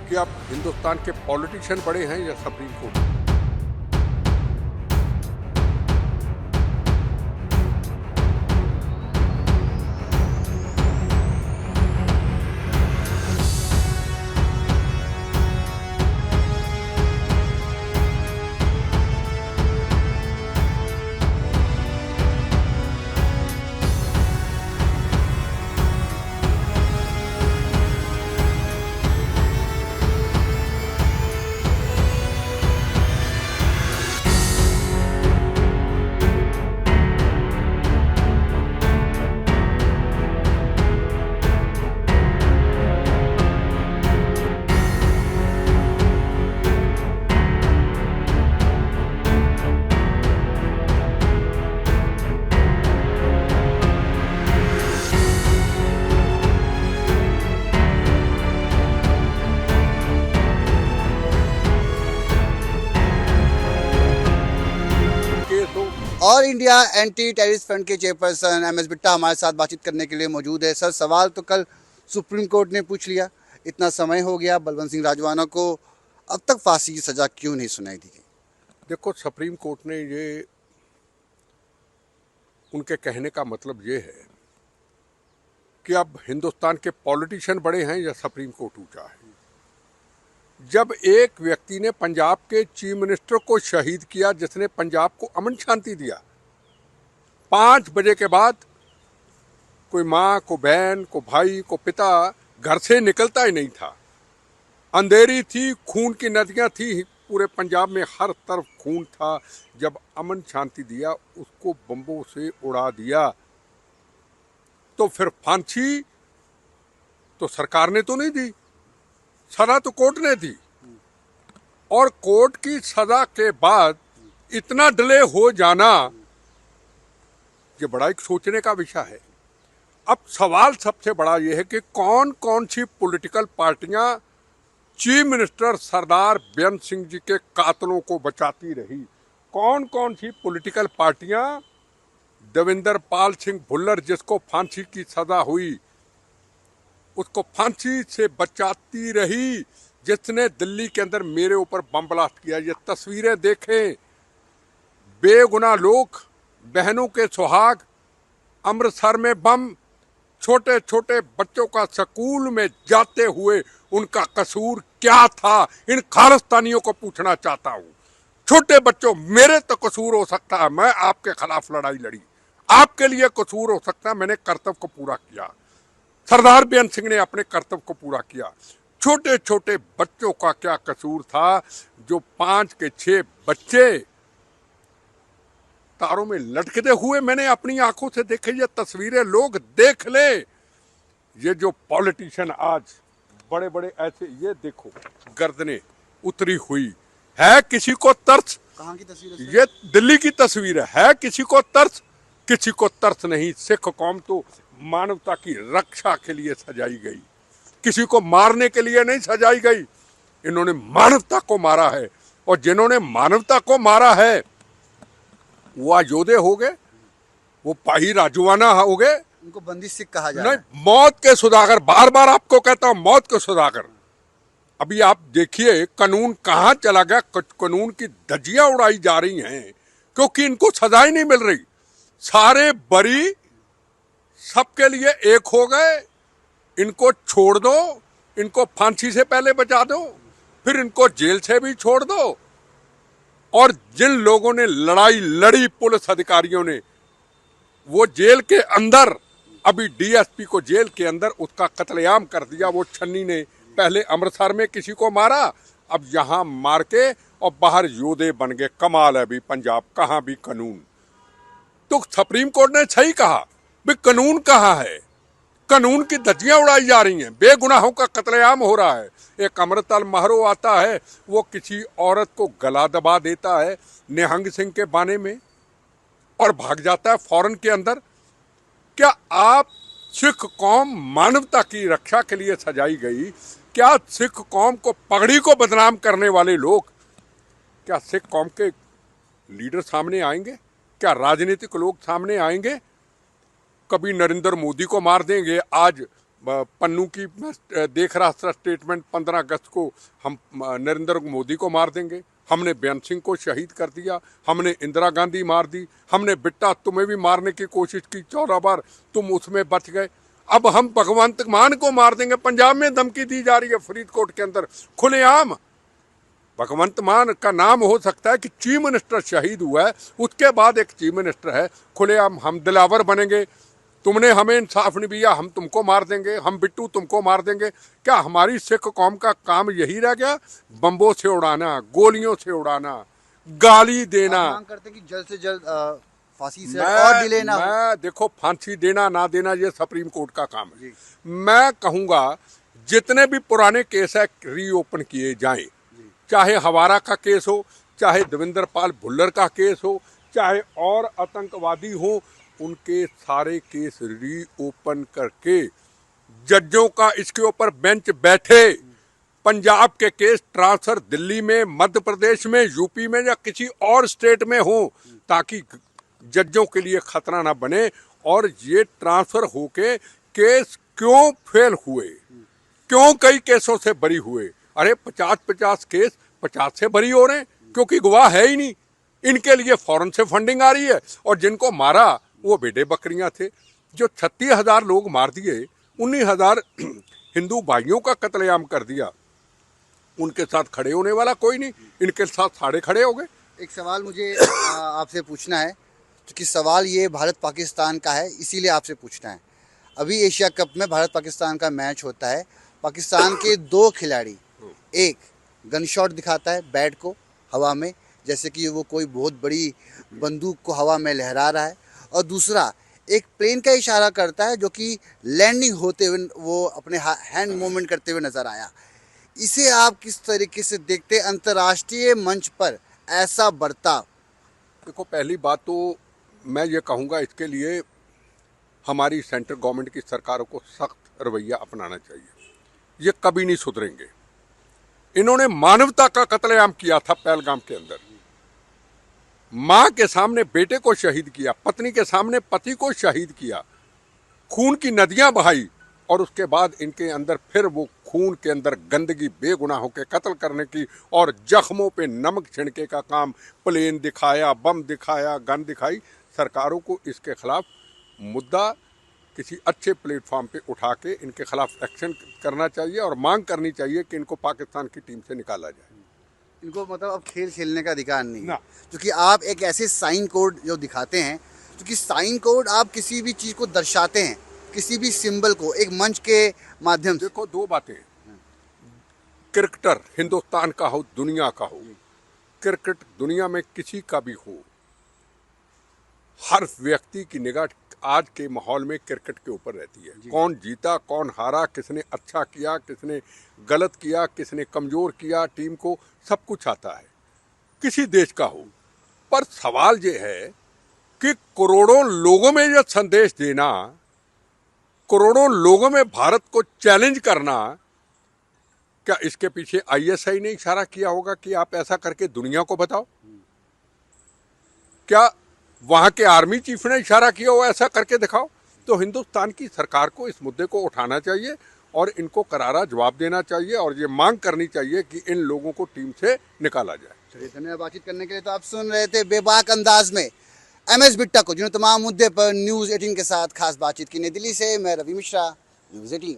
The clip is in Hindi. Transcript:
कि अब हिंदुस्तान के पॉलिटिशियन बड़े हैं या सुप्रीम कोर्ट। और इंडिया एंटी टेररिस्ट फ्रंट के चेयरपर्सन MS बिट्टा हमारे साथ बातचीत करने के लिए मौजूद है। सर, सवाल तो कल सुप्रीम कोर्ट ने पूछ लिया, इतना समय हो गया, बलवंत सिंह राजवाना को अब तक फांसी की सजा क्यों नहीं सुनाई दी गई? देखो, सुप्रीम कोर्ट ने ये उनके कहने का मतलब ये है कि अब हिंदुस्तान के पॉलिटिशियन बड़े हैं या सुप्रीम कोर्ट ऊंचा है। जब एक व्यक्ति ने पंजाब के चीफ मिनिस्टर को शहीद किया, जिसने पंजाब को अमन शांति दिया, 5 बजे के बाद कोई माँ को बहन को भाई को पिता घर से निकलता ही नहीं था। अंधेरी थी, खून की नदियां थी, पूरे पंजाब में हर तरफ खून था। जब अमन शांति दिया, उसको बम्बों से उड़ा दिया। तो फिर फांसी तो सरकार ने तो नहीं दी, सजा तो कोर्ट ने दी। और कोर्ट की सजा के बाद इतना डिले हो जाना, ये बड़ा एक सोचने का विषय है। अब सवाल सबसे बड़ा ये है कि कौन कौन सी पॉलिटिकल पार्टियां चीफ मिनिस्टर सरदार बेअंत सिंह जी के कातलों को बचाती रही। कौन कौन सी पॉलिटिकल पार्टियां देवेंद्र पाल सिंह भुल्लर, जिसको फांसी की सजा हुई, उसको फांसी से बचाती रही, जिसने दिल्ली के अंदर मेरे ऊपर बम ब्लास्ट किया। ये तस्वीरें देखें, बेगुनाह लोग, बहनों के सुहाग, अमृतसर में बम, छोटे छोटे बच्चों का स्कूल में जाते हुए उनका कसूर क्या था? इन खालिस्तानियों को पूछना चाहता हूं। छोटे बच्चों, मेरे तो कसूर हो सकता है, मैं आपके खिलाफ लड़ाई लड़ी, आपके लिए कसूर हो सकता है, मैंने कर्तव्य को पूरा किया। सरदार बेअंत सिंह ने अपने कर्तव्य को पूरा किया। छोटे छोटे बच्चों का क्या कसूर था? जो 5 के 6 बच्चे तारों में लटकते हुए मैंने अपनी आंखों से देखे। ये तस्वीरें लोग देख ले। ये जो पॉलिटिशियन आज बड़े बड़े ऐसे, ये देखो गर्दनें उतरी हुई है, किसी को तरस? कहाँ की तस्वीर है? ये दिल्ली की तस्वीर है। किसी को तरस? किसी को तरस नहीं। सिख कौम तो मानवता की रक्षा के लिए सजाई गई, किसी को मारने के लिए नहीं सजाई गई। इन्होंने मानवता को मारा है, और जिन्होंने मानवता को मारा है वो योधे हो गए, वो पाही राजवाना हो गए। उनको बंदी सिख कहा जा रहा है। नहीं, मौत के सुधाकर, बार बार आपको कहता हूं, मौत के सुधाकर। अभी आप देखिए कानून कहां चला गया। कानून की धज्जियां उड़ाई जा रही हैं, क्योंकि इनको सजा ही नहीं मिल रही। सारे बरी सबके लिए एक हो गए। इनको छोड़ दो, इनको फांसी से पहले बचा दो, फिर इनको जेल से भी छोड़ दो। और जिन लोगों ने लड़ाई लड़ी, पुलिस अधिकारियों ने, वो जेल के अंदर, अभी DSP को जेल के अंदर उसका कत्लेआम कर दिया। वो छन्नी ने पहले अमृतसर में किसी को मारा, अब यहां मार के और बाहर योधे बन गए। कमाल है भी पंजाब, कहां भी कानून। तो सुप्रीम कोर्ट ने सही कहा, भाई कानून कहां है? कानून की धज्जियां उड़ाई जा रही हैं, बेगुनाहों का कत्लेआम हो रहा है। एक अमृतलाल महरो आता है, वो किसी औरत को गला दबा देता है निहंग सिंह के बाने में और भाग जाता है फौरन के अंदर। क्या आप सिख कौम मानवता की रक्षा के लिए सजाई गई? क्या सिख कौम को, पगड़ी को बदनाम करने वाले लोग, क्या सिख कौम के लीडर सामने आएंगे? क्या राजनीतिक लोग सामने आएंगे? कभी नरेंद्र मोदी को मार देंगे, आज पन्नू की देख रहा था स्टेटमेंट 15 अगस्त को हम नरेंद्र मोदी को मार देंगे, हमने बेअंत सिंह को शहीद कर दिया, हमने इंदिरा गांधी मार दी, हमने बिट्टा तुम्हें भी मारने की कोशिश की 14 बार, तुम उसमें बच गए, अब हम भगवंत मान को मार देंगे। पंजाब में धमकी दी जा रही है, फरीदकोट के अंदर खुलेआम। भगवंत मान का नाम हो सकता है कि चीफ मिनिस्टर शहीद हुआ है, उसके बाद एक चीफ मिनिस्टर है, खुलेआम हम दिलावर बनेंगे, तुमने हमें इंसाफ नहीं दिया, हम तुमको मार देंगे, हम बिट्टू तुमको मार देंगे। क्या हमारी सिख कौम का काम यही रह गया? बम्बों से उड़ाना, गोलियों से उड़ाना, गाली देना। आप मांग करते हैं कि जल्द से जल्द फांसी से और डिले ना हो। मैं देखो, फांसी देना ना देना ये सुप्रीम कोर्ट का काम है। मैं कहूंगा जितने भी पुराने केस है रीओपन किए जाएं, चाहे हवारा का केस हो, चाहे देवेंद्र पाल भुल्लर का केस हो, चाहे और आतंकवादी हो, उनके सारे केस रीओपन करके जजों का इसके ऊपर बेंच बैठे। पंजाब के केस ट्रांसफर दिल्ली में, मध्य प्रदेश में, यूपी में या किसी और स्टेट में हो, ताकि जजों के लिए खतरा ना बने। और ये ट्रांसफर होके केस क्यों फेल हुए, क्यों कई केसों से बरी हुए? अरे 50-50 केस 50 से बरी हो रहे हैं क्योंकि गवाह है ही नहीं। इनके लिए फौरन से फंडिंग आ रही है, और जिनको मारा वो बेटे बकरियां थे। जो 36,000 लोग मार दिए, 19,000 हिंदू भाइयों का कत्लेआम कर दिया, उनके साथ खड़े होने वाला कोई नहीं, इनके साथ साड़े खड़े हो गए। एक सवाल मुझे आपसे पूछना है, क्योंकि सवाल ये भारत पाकिस्तान का है, इसीलिए आपसे पूछना है। अभी एशिया कप में भारत पाकिस्तान का मैच होता है, पाकिस्तान के 2 खिलाड़ी, एक गन शॉट दिखाता है बैट को हवा में, जैसे कि वो कोई बहुत बड़ी बंदूक को हवा में लहरा रहा है, और दूसरा एक प्लेन का इशारा करता है जो कि लैंडिंग होते हुए वो अपने हैंड मूवमेंट करते हुए नजर आया। इसे आप किस तरीके से देखते हैं, अंतर्राष्ट्रीय मंच पर ऐसा बर्ताव? देखो, पहली बात तो मैं ये कहूँगा, इसके लिए हमारी सेंट्रल गवर्नमेंट की सरकारों को सख्त रवैया अपनाना चाहिए। ये कभी नहीं सुधरेंगे। इन्होंने मानवता का कत्लेआम किया था पहलगाम के अंदर, माँ के सामने बेटे को शहीद किया, पत्नी के सामने पति को शहीद किया, खून की नदियां बहाई, और उसके बाद इनके अंदर फिर वो खून के अंदर गंदगी बेगुनाहों के कत्ल करने की और जख्मों पे नमक छिड़के का काम, प्लेन दिखाया, बम दिखाया, गन दिखाई। सरकारों को इसके खिलाफ मुद्दा किसी अच्छे प्लेटफॉर्म पे उठा के इनके खिलाफ एक्शन करना चाहिए और मांग करनी चाहिए कि इनको पाकिस्तान की टीम से निकाला जाए। इनको मतलब अब खेल खेलने का अधिकार नहीं है, ना। क्योंकि आप एक ऐसे साइन कोड जो दिखाते हैं, क्योंकि साइन कोड आप किसी भी चीज़ को दर्शाते हैं, किसी भी सिंबल को एक मंच के माध्यम से। देखो, 2 बातें, क्रिकेटर हिंदुस्तान का हो, दुनिया का हो, क्रिकेट दुनिया में किसी का भी हो, हर व्यक्ति की निगाह आज के माहौल में क्रिकेट के ऊपर रहती है। कौन जीता, कौन हारा, किसने अच्छा किया, किसने गलत किया, किसने कमजोर किया टीम को, सब कुछ आता है, किसी देश का हो। पर सवाल ये है कि करोड़ों लोगों में यह संदेश देना, करोड़ों लोगों में भारत को चैलेंज करना, क्या इसके पीछे ISI ने इशारा किया होगा कि आप ऐसा करके दुनिया को बताओ? क्या वहां के आर्मी चीफ ने इशारा किया हो ऐसा करके दिखाओ? तो हिंदुस्तान की सरकार को इस मुद्दे को उठाना चाहिए और इनको करारा जवाब देना चाहिए, और ये मांग करनी चाहिए कि इन लोगों को टीम से निकाला जाए। चलिए, धन्यवाद बातचीत करने के लिए। तो आप सुन रहे थे बेबाक अंदाज में MS बिट्टा को, जिन्होंने तमाम मुद्दे पर न्यूज़ 18 के साथ खास बातचीत की। नई दिल्ली से मैं रवि मिश्रा, न्यूज़ 18।